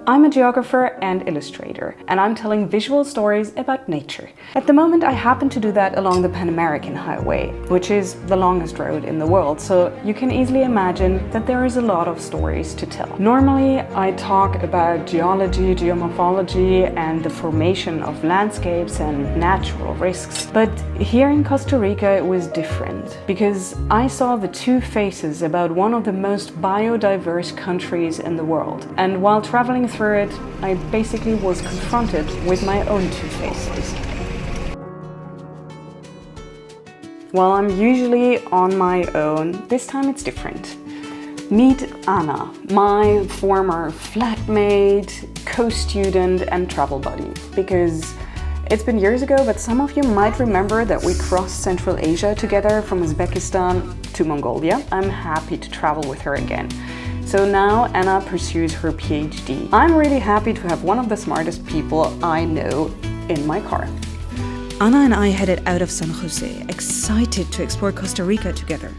I'm a geographer and illustrator, and I'm telling visual stories about nature. At the moment, I happen to do that along the Pan American Highway, which is the longest road in the world, so you can easily imagine that there is a lot of stories to tell. Normally, I talk about geology, geomorphology, and the formation of landscapes and natural risks. But here in Costa Rica, it was different, because I saw the two faces about one of the most biodiverse countries in the world. And while traveling through it, I basically was confronted with my own two faces. While I'm usually on my own, this time it's different. Meet Anna, my former flatmate, co-student and travel buddy. Because it's been years ago, but some of you might remember that we crossed Central Asia together from Uzbekistan to Mongolia. I'm happy to travel with her again. So now Anna pursues her PhD. I'm really happy to have one of the smartest people I know in my car. Anna and I headed out of San Jose, excited to explore Costa Rica together.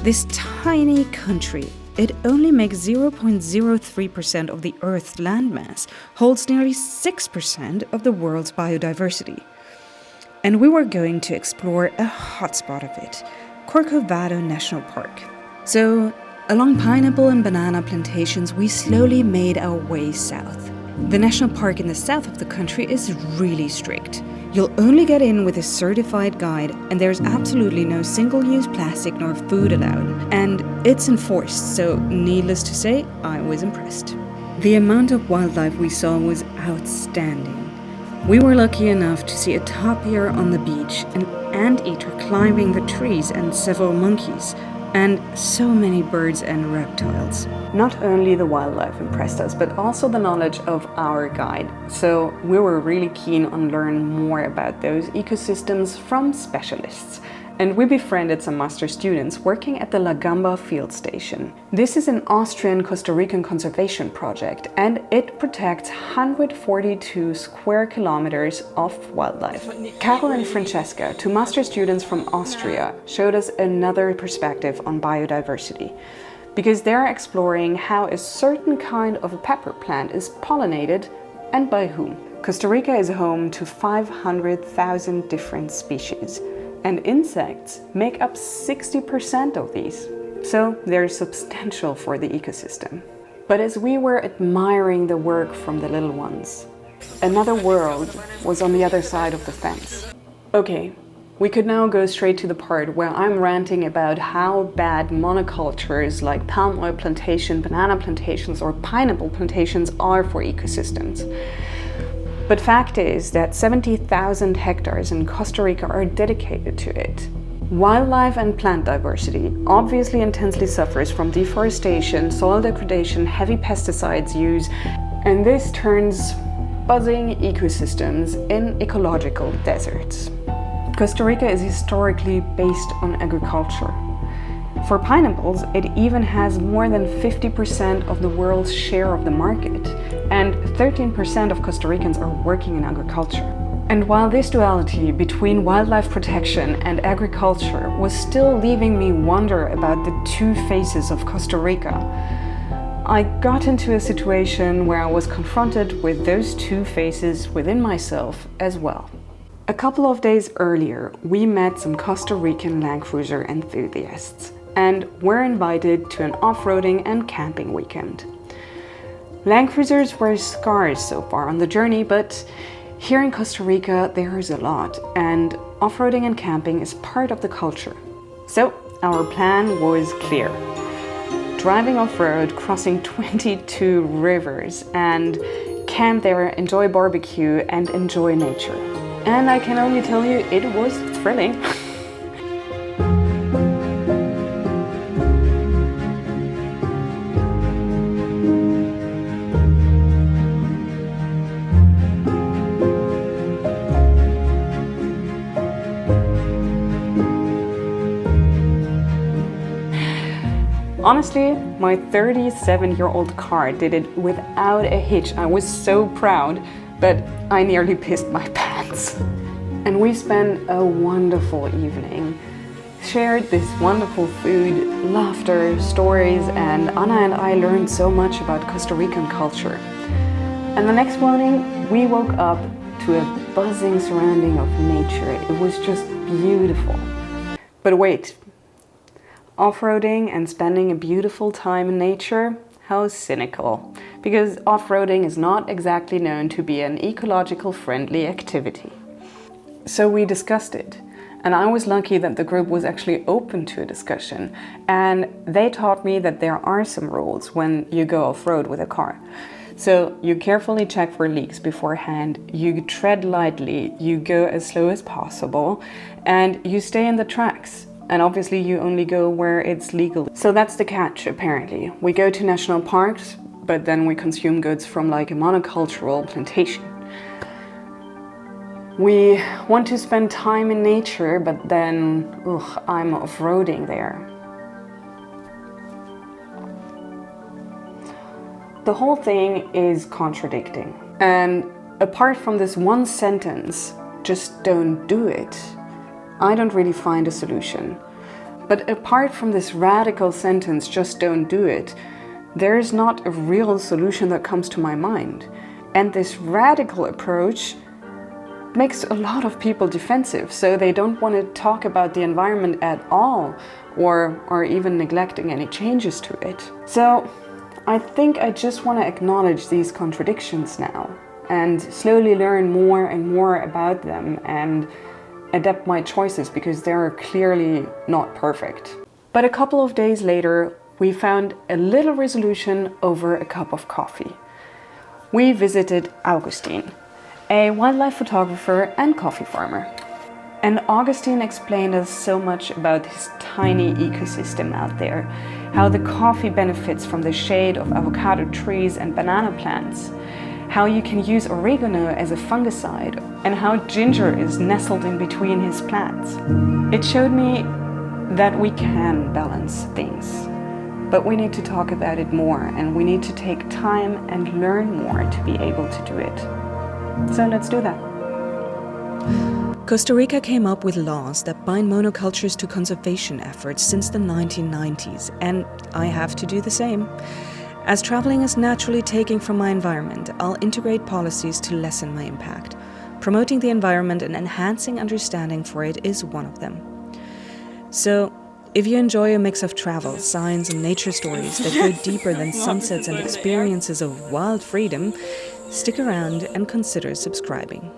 This tiny country, it only makes 0.03% of the Earth's landmass, holds nearly 6% of the world's biodiversity. And we were going to explore a hotspot of it, Corcovado National Park. So, along pineapple and banana plantations, we slowly made our way south. The national park in the south of the country is really strict. You'll only get in with a certified guide, and there's absolutely no single-use plastic nor food allowed. And it's enforced, so needless to say, I was impressed. The amount of wildlife we saw was outstanding. We were lucky enough to see a tapir on the beach, an anteater climbing the trees, and several monkeys. And so many birds and reptiles. Not only the wildlife impressed us, but also the knowledge of our guide. So we were really keen on learning more about those ecosystems from specialists. And we befriended some master students working at the La Gamba field station. This is an Austrian-Costa Rican conservation project, and it protects 142 square kilometers of wildlife. Carol and Francesca, two master students from Austria, showed us another perspective on biodiversity, because they're exploring how a certain kind of a pepper plant is pollinated and by whom. Costa Rica is home to 500,000 different species. And insects make up 60% of these. So they're substantial for the ecosystem. But as we were admiring the work from the little ones, another world was on the other side of the fence. Okay, we could now go straight to the part where I'm ranting about how bad monocultures like palm oil plantation, banana plantations, or pineapple plantations are for ecosystems. But fact is that 70,000 hectares in Costa Rica are dedicated to it. Wildlife and plant diversity obviously intensely suffers from deforestation, soil degradation, heavy pesticides use, and this turns buzzing ecosystems in ecological deserts. Costa Rica is historically based on agriculture. For pineapples, it even has more than 50% of the world's share of the market, and 13% of Costa Ricans are working in agriculture. And while this duality between wildlife protection and agriculture was still leaving me wonder about the two faces of Costa Rica, I got into a situation where I was confronted with those two faces within myself as well. A couple of days earlier, we met some Costa Rican Land Cruiser enthusiasts and were invited to an off-roading and camping weekend. Land Cruisers were scarce so far on the journey, but here in Costa Rica there is a lot, and off-roading and camping is part of the culture. So our plan was clear. Driving off-road, crossing 22 rivers, and camp there, enjoy barbecue and enjoy nature. And I can only tell you, it was thrilling. Honestly, my 37-year-old car did it without a hitch. I was so proud, but I nearly pissed my pants. And we spent a wonderful evening, shared this wonderful food, laughter, stories, and Anna and I learned so much about Costa Rican culture. And the next morning, we woke up to a buzzing surrounding of nature. It was just beautiful. But wait, off-roading and spending a beautiful time in nature? How cynical. Because off-roading is not exactly known to be an ecological friendly activity. So we discussed it. And I was lucky that the group was actually open to a discussion. And they taught me that there are some rules when you go off-road with a car. So you carefully check for leaks beforehand, you tread lightly, you go as slow as possible, and you stay in the tracks. And obviously you only go where it's legal. So that's the catch, apparently. We go to national parks, but then we consume goods from like a monocultural plantation. We want to spend time in nature, but then, I'm off-roading there. The whole thing is contradicting. And apart from this one sentence, just don't do it, I don't really find a solution. But apart from this radical sentence, just don't do it, there is not a real solution that comes to my mind. And this radical approach makes a lot of people defensive, so they don't want to talk about the environment at all, or even neglecting any changes to it. So I think I just want to acknowledge these contradictions now and slowly learn more and more about them and adapt my choices, because they are clearly not perfect. But a couple of days later, we found a little resolution over a cup of coffee. We visited Augustin, a wildlife photographer and coffee farmer. And Augustin explained us so much about his tiny ecosystem out there, how the coffee benefits from the shade of avocado trees and banana plants, how you can use oregano as a fungicide, and how ginger is nestled in between his plants. It showed me that we can balance things, but we need to talk about it more, and we need to take time and learn more to be able to do it. So let's do that. Costa Rica came up with laws that bind monocultures to conservation efforts since the 1990s, and I have to do the same. As traveling is naturally taking from my environment, I'll integrate policies to lessen my impact. Promoting the environment and enhancing understanding for it is one of them. So, if you enjoy a mix of travel, science, and nature stories that go deeper than sunsets and experiences of wild freedom, stick around and consider subscribing.